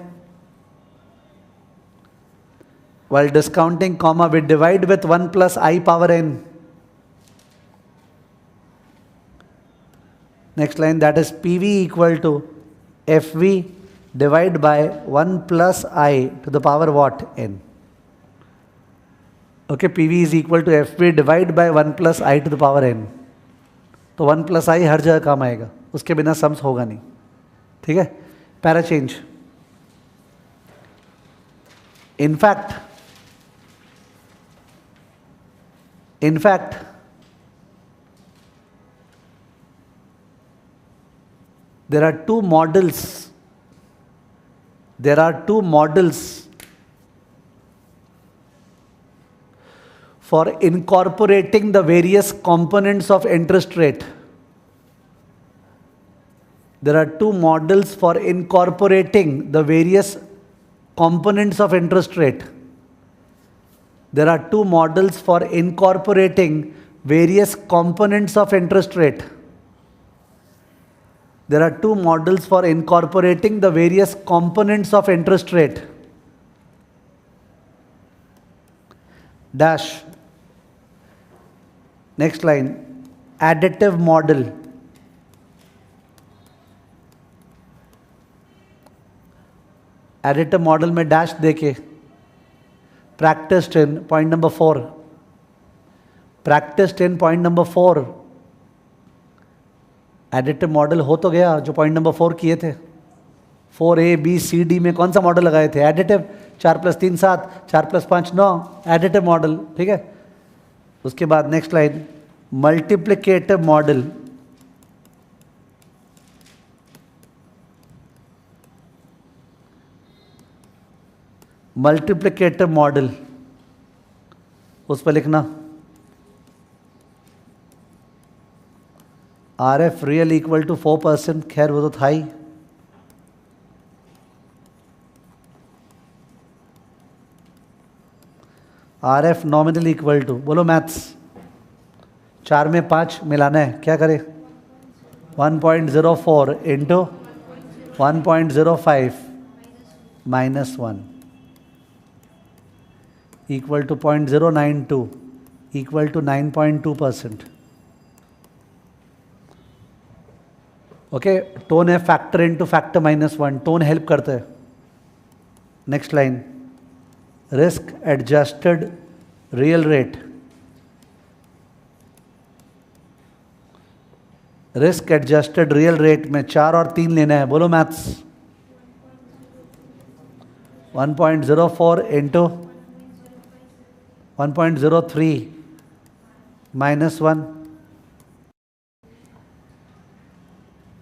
While discounting, comma, we divide with 1 plus I power n. Next line, that is PV equal to FV divided by 1 plus I to the power what? N. Okay, PV is equal to FV divided by 1 plus I to the power n. तो 1 plus I हर जगह काम आएगा, उसके बिना sums होगा नहीं. ठीक है? Para change. In fact, there are two models. For incorporating the various components of interest rate. There are two models for incorporating the various components of interest rate. There are two models for incorporating various components of interest rate. There are two models for incorporating the various components of interest rate. Dash. Next line, additive model. Additive model में dash देके practiced in point number 4. Practiced in point number 4. Additive model हो तो गया जो point number 4 किए थे. 4A, B, C, D में कौन सा मॉडल लगाए थे? Additive. 4 + 3 7, 4 + 5 9. Additive model. ठीक है? उसके बाद next line, multiplicative model. Multiplicative model, उस पर लिखना RF रियल इक्वल टू 4%. खैर वो तो था ही. RF नॉमिनल इक्वल टू, बोलो मैथ्स. 4 में 5 मिलाना है, क्या करें? 1.04 into 1.05 minus 1 equal to 0.092 equal to 9.2%. Okay, टोन है फैक्टर इनटू फैक्टर -1, टोन हेल्प करता है. Next line, risk adjusted real rate. Risk adjusted real rate में 4 और 3 लेना है. बोलो maths. 1.04 into 1.03 -1.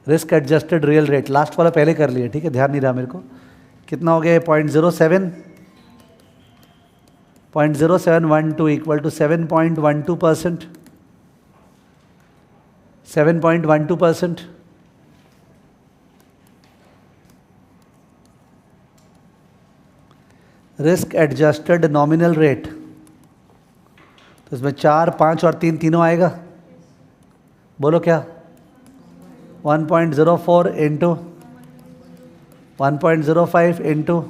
Risk adjusted real rate last वाला पहले कर लिए, ठीक है, ध्यान नहीं रहा मेरे को. कितना हो गया? 0.07. 0.0712 equal to 7.12%. 7.12%. Risk adjusted nominal rate, तो इसमें 4, 5 और 3 तीनों आएगा. बोलो क्या? 1.04 इंटू 1.05 इंटू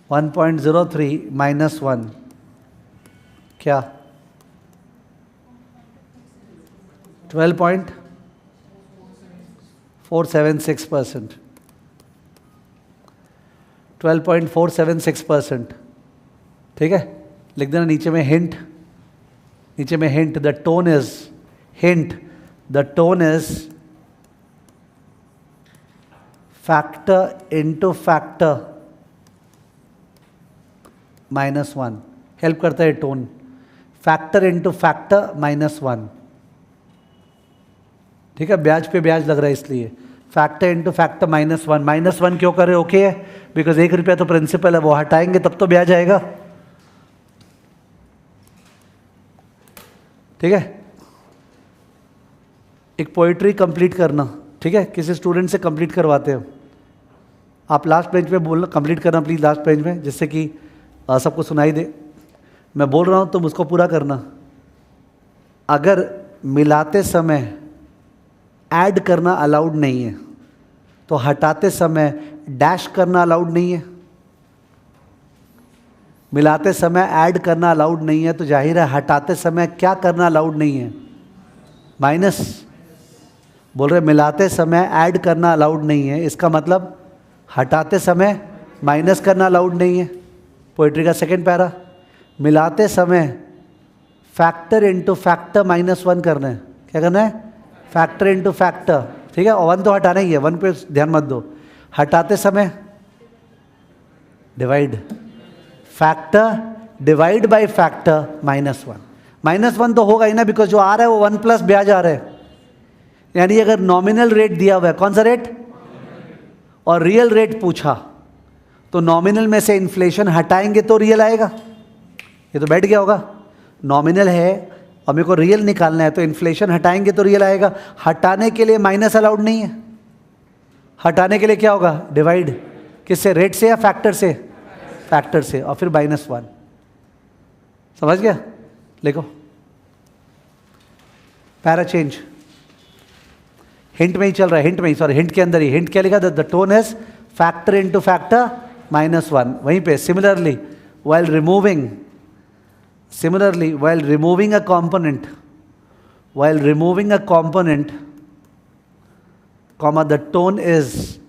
1.03 -1 क्या? 12.476%. 12.476%. ठीक है, लिख देना नीचे में हिंट. नीचे में hint, the tone is hint, the tone is factor into factor -1. Help करता है टोन. Factor into factor -1. ठीक है, ब्याज पे ब्याज लग रहा है इसलिए फैक्टर इंटू फैक्टर -1. -1 क्यों कर रहे? ओके है, बिकॉज 1 रुपया तो प्रिंसिपल है, वो हटाएंगे तब तो ब्याज आएगा. ठीक है, एक पोइट्री कंप्लीट करना. ठीक है, किसी स्टूडेंट से कंप्लीट करवाते हो आप. लास्ट पेज पे बोलना, कंप्लीट करना प्लीज लास्ट पेज में, जिससे कि सबको सुनाई दे. मैं बोल रहा हूं तुम उसको पूरा करना. अगर मिलाते समय ऐड करना अलाउड नहीं है तो हटाते समय डैश करना अलाउड नहीं है. मिलाते समय ऐड करना अलाउड नहीं है तो जाहिर है हटाते समय क्या करना अलाउड नहीं है? माइनस. बोल रहे मिलाते समय ऐड करना अलाउड नहीं है, इसका मतलब हटाते समय माइनस करना अलाउड नहीं है. पोइट्री का सेकंड पैरा, मिलाते समय फैक्टर इंटू फैक्टर -1 करना है. क्या करना है? Factor into factor. ठीक है, और 1 तो हटाना ही है, 1 पे ध्यान मत दो. हटाते समय divide, factor divide by factor -1. -1 तो होगा ही ना, बिकॉज जो आ रहा है वो 1 प्लस ब्याज आ रहा है. यानी अगर नॉमिनल रेट दिया हुआ है, कौन सा रेट, और रियल रेट पूछा, तो नॉमिनल में से इन्फ्लेशन हटाएंगे तो रियल आएगा. ये तो बैठ गया होगा. नॉमिनल है और मेरे को रियल निकालना है, तो इन्फ्लेशन हटाएंगे तो रियल आएगा. हटाने के लिए माइनस अलाउड नहीं है. हटाने के लिए क्या होगा? डिवाइड. किससे? रेट से या फैक्टर से? फैक्टर से, और फिर -1. समझ गया? लिखो पैरा चेंज. हिंट में ही चल रहा है, हिंट में ही, सॉरी हिंट के अंदर ही. हिंट क्या लिखा? The tone is factor into factor -1. वहीं पे similarly while removing a component, comma, the tone is,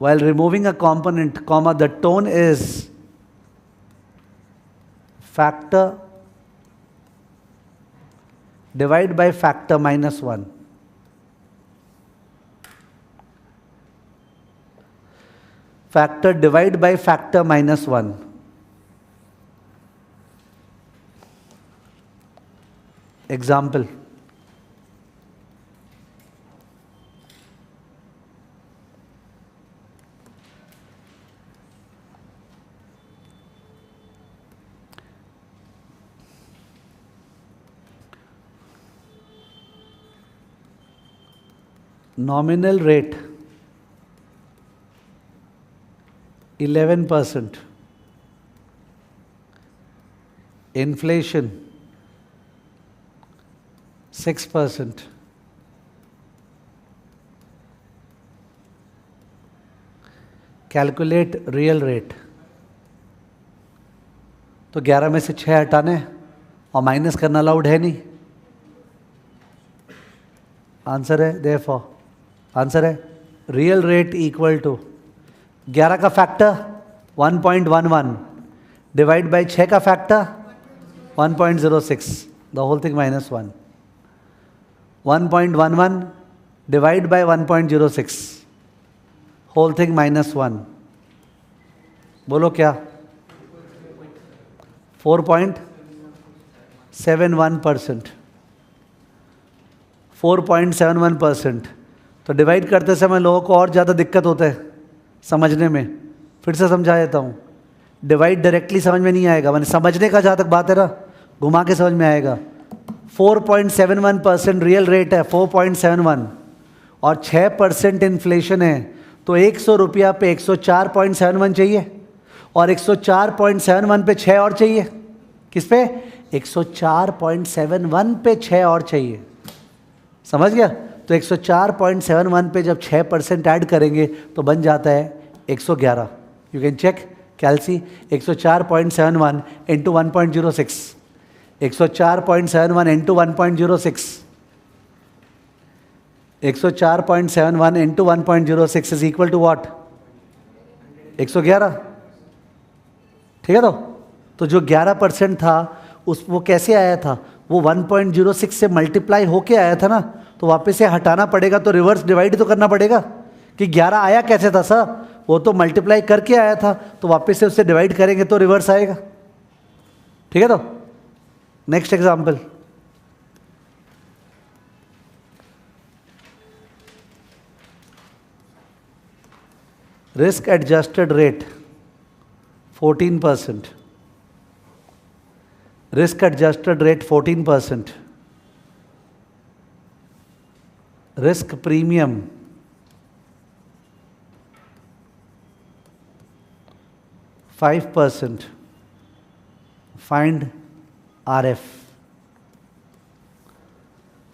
while removing a component, comma, the tone is factor divide by factor -1. Factor divide by factor -1. Example. Nominal rate 11%. Inflation 6%. Calculate real rate. तो 11 में से 6 हटाने और minus करना allowed है नहीं. Answer है therefore, answer है रियल रेट इक्वल टू 11 का फैक्टर 1.11 डिवाइड बाई 6 का factor 1.06, the whole thing -1. 1.11 divide by 1.06, whole thing -1. बोलो क्या? 4.71%. 4.71%. तो डिवाइड करते समय लोगों को और ज़्यादा दिक्कत होता है समझने में. फिर से समझा देता हूँ. डिवाइड डायरेक्टली समझ में नहीं आएगा, मैंने समझने का जहाँ तक बात है ना, घुमा के समझ में आएगा. 4.71% रियल रेट है, 4.71, और 6% इन्फ्लेशन है. तो 100 रुपया पे 104.71 चाहिए, और 104.71 पे 6 और चाहिए. किस पे? 104.71 पे 6 और चाहिए. समझ गया? तो 104.71 पे जब 6% ऐड करेंगे तो बन जाता है 111. You can check calci. 104.71 into 1.06, 104.71 into 1.06, 104.71 into 1.06 is equal to what? 111. ठीक है. तो जो 11% था उस वो कैसे आया था? वो 1.06 से मल्टीप्लाई होके आया था ना, तो वापस से हटाना पड़ेगा, तो रिवर्स डिवाइड तो करना पड़ेगा कि 11 आया कैसे था सर? वो तो मल्टीप्लाई करके आया था, तो वापस से उससे डिवाइड करेंगे तो रिवर्स आएगा. ठीक है. तो next example. Risk adjusted rate 14%. Risk adjusted rate 14%. Risk premium 5%. Find RF.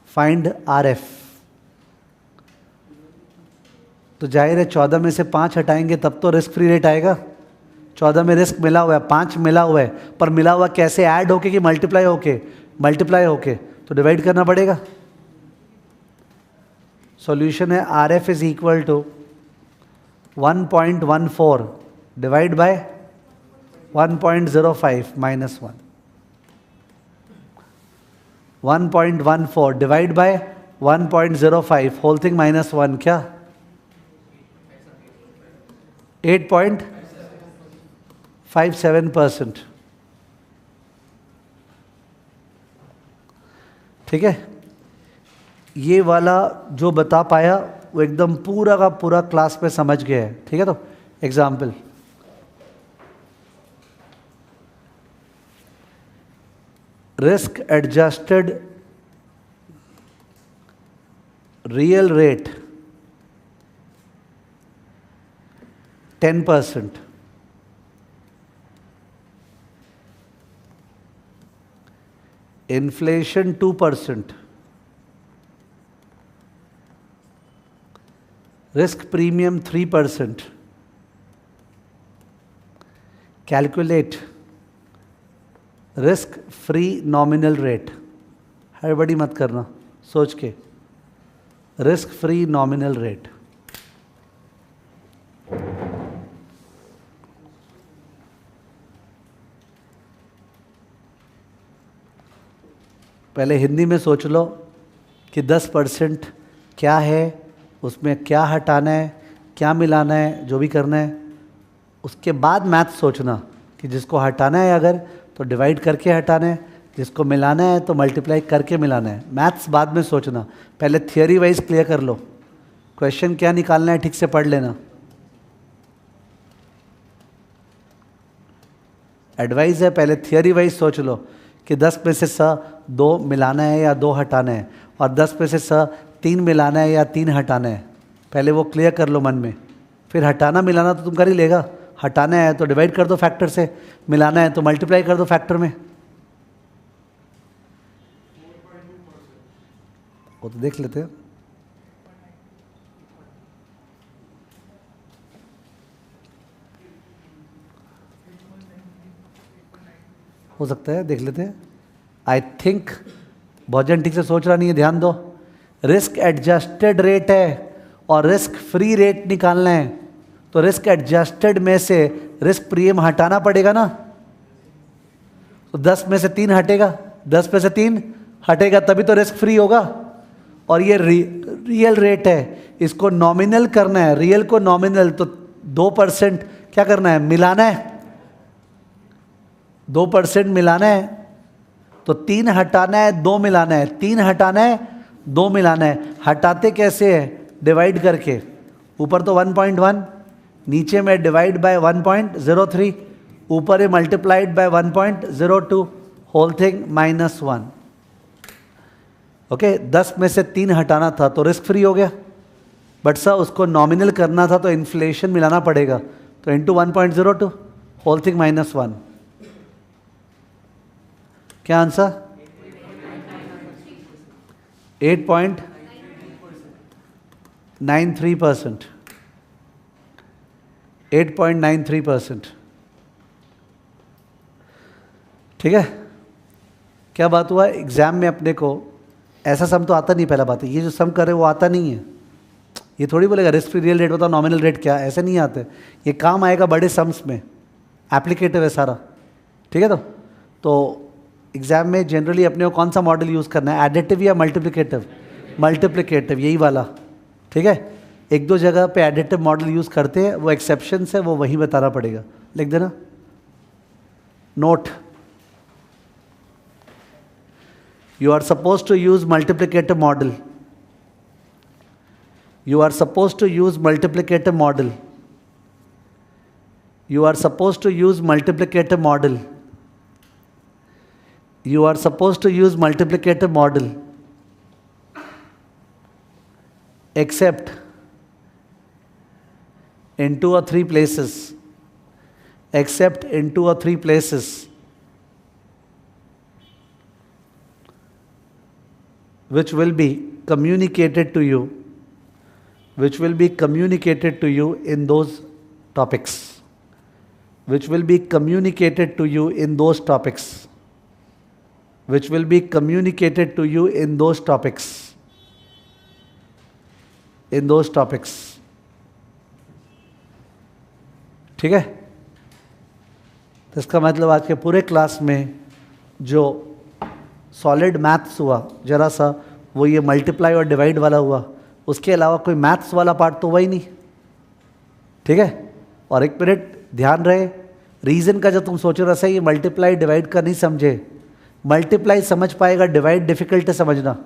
Find RF. तो जाहिर है 14 में से 5 हटाएंगे तब तो रिस्क फ्री रेट आएगा. 14 में रिस्क मिला हुआ है, 5 मिला हुआ है, पर मिला हुआ कैसे? ऐड होके कि मल्टीप्लाई होके? मल्टीप्लाई होके. तो डिवाइड करना पड़ेगा. सॉल्यूशन है RF is equal to 1.14 divide by 1.05 -1. 1.14 divide by 1.05 whole thing -1. क्या? 8.57%. ठीक है. ये वाला जो बता पाया वो एकदम पूरा का पूरा क्लास में समझ गया है. ठीक है. तो example. Risk adjusted real rate 10%. Inflation 2%. Risk premium 3%. Calculate risk free nominal rate. हड़बड़ी मत करना, सोच के. Risk free nominal rate. पहले हिंदी में सोच लो कि 10% क्या है, उसमें क्या हटाना है, क्या मिलाना है, जो भी करना है. उसके बाद मैथ सोचना कि जिसको हटाना है अगर तो डिवाइड करके हटाना है, जिसको मिलाना है तो मल्टीप्लाई करके मिलाना है. मैथ्स बाद में सोचना, पहले थियोरी वाइज क्लियर कर लो. क्वेश्चन क्या निकालना है ठीक से पढ़ लेना. एडवाइस है पहले थियोरी वाइज सोच लो कि 10 में से 2 मिलाना है या 2 हटाना है, और 10 में से 3 मिलाना है या 3 हटाना है. पहले वो क्लियर कर लो मन में. फिर हटाना मिलाना तो तुम कर ही लेगा. हटाना है तो डिवाइड कर दो फैक्टर से, मिलाना है तो मल्टीप्लाई कर दो फैक्टर में. वो तो देख लेते हैं. हो सकता है, देख लेते हैं. आई थिंक बहुत जन ठीक से सोच रहा नहीं है, ध्यान दो. रिस्क एडजस्टेड रेट है और रिस्क फ्री रेट निकालना है, तो रिस्क एडजस्टेड में से रिस्क प्रीमियम हटाना पड़ेगा ना। तो 10 में से 3 हटेगा, 10 में से 3 हटेगा, तभी तो रिस्क फ्री होगा। और ये रियल रेट है, इसको नॉमिनल करना है, रियल को नॉमिनल, तो 2% क्या करना है, मिलाना है, 2% मिलाना है। तो 3 हटाना है, 2 मिलाना है, 3 हटाना है, 2 मिलाना है। हटाते कैसे है, डिवाइड करके। ऊपर तो 1.1, नीचे में डिवाइड बाय 1.03, ऊपर है multiplied by 1.02, whole thing -1। Okay, 10 में से 3 हटाना था तो रिस्क फ्री हो गया, बट सर उसको नॉमिनल करना था तो इन्फ्लेशन मिलाना पड़ेगा, तो इंटू 1.02, होल थिंग -1। क्या आंसर? 8.93%। 8.93%। ठीक है, क्या बात हुआ, एग्जाम में अपने को ऐसा सम तो आता नहीं, पहला बात है, ये जो सम कर रहे हैं वो आता नहीं है। ये थोड़ी बोलेगा रिस्क फ्री रियल रेट बताओ, नॉमिनल रेट क्या, ऐसे नहीं आते। ये काम आएगा बड़े सम्स में, एप्लीकेटिव है सारा। ठीक है, तो एग्जाम में जनरली अपने को कौन सा मॉडल यूज़ करना है, एडिटिव या मल्टीप्लिकेटिव? मल्टीप्लिकेटिव, यही वाला। ठीक है, 1-2 जगह पे एडिटिव मॉडल यूज़ करते हैं, वो एक्सेप्शंस है, वो वहीं बताना पड़ेगा, लिख देना note. You are supposed to use multiplicative model. You are supposed to use multiplicative model. You are supposed to use multiplicative model. You are supposed to use multiplicative model. Except in 2 or 3 places. Except in 2 or 3 places. Which will be communicated to you, which will be communicated to you in those topics, which will be communicated to you in those topics, which will be communicated to you in those topics, in those topics. ठीक है, तो इसका मतलब आज के पूरे class में जो सॉलिड मैथ्स हुआ जरा सा, वो ये मल्टीप्लाई और डिवाइड वाला हुआ, उसके अलावा कोई मैथ्स वाला पार्ट तो हुआ ही नहीं। ठीक है, और एक मिनट ध्यान रहे, रीज़न का जब तुम सोचो रहा ये मल्टीप्लाई डिवाइड का नहीं समझे, मल्टीप्लाई समझ पाएगा, डिवाइड डिफिकल्ट है समझना।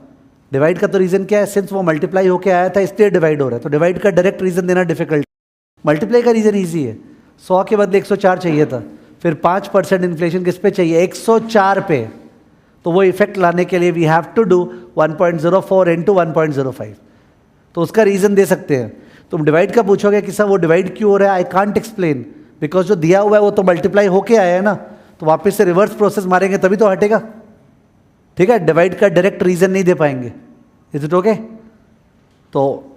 डिवाइड का तो रीज़न क्या है, सिंस वो मल्टीप्लाई होके आया था इसलिए डिवाइड हो रहा है, तो डिवाइड का डायरेक्ट रीज़न देना डिफिकल्ट। मल्टीप्लाई का रीज़न ईजी है, 100 के बदले 104 चाहिए था, फिर 5% इन्फ्लेशन किस पे चाहिए, 104 पे, तो वो इफेक्ट लाने के लिए we have to do 1.04 into 1.05, तो उसका रीज़न दे सकते हैं। तुम डिवाइड का पूछोगे कि सर वो डिवाइड क्यों हो रहा है, आई कांट एक्सप्लेन, बिकॉज जो दिया हुआ है वो तो मल्टीप्लाई होके आया है ना, तो वापस से रिवर्स प्रोसेस मारेंगे तभी तो हटेगा। ठीक है, डिवाइड का डायरेक्ट रीज़न नहीं दे पाएंगे। Is it okay? तो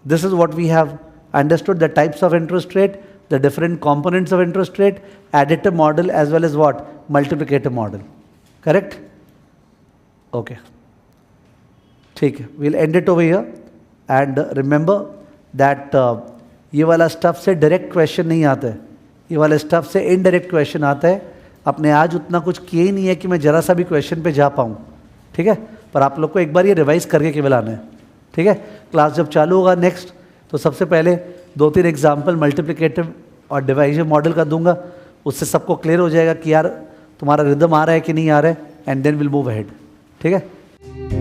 this is what we have understood, the types of interest rate, the different components of interest rate, additive model as well as what, multiplicative model. Correct? Okay. ठीक है, we'll end it over here and remember that ये वाला stuff से direct question नहीं आता है, ये वाला स्टफ से इनडायरेक्ट क्वेश्चन आता है। अपने आज उतना कुछ किए ही नहीं है कि मैं जरा सा भी क्वेश्चन पे जा पाऊँ। ठीक है, पर आप लोग को एक बार ये रिवाइज करके केवल आना है। ठीक है, क्लास जब चालू होगा नेक्स्ट, तो सबसे पहले 2-3 एग्जाम्पल मल्टीप्लिकेटिव और डिवाइजिव मॉडल का दूंगा, उससे सबको क्लियर हो जाएगा कि यार तुम्हारा रिदम आ रहा है कि नहीं आ रहा है, and then will move ahead. ठीक है।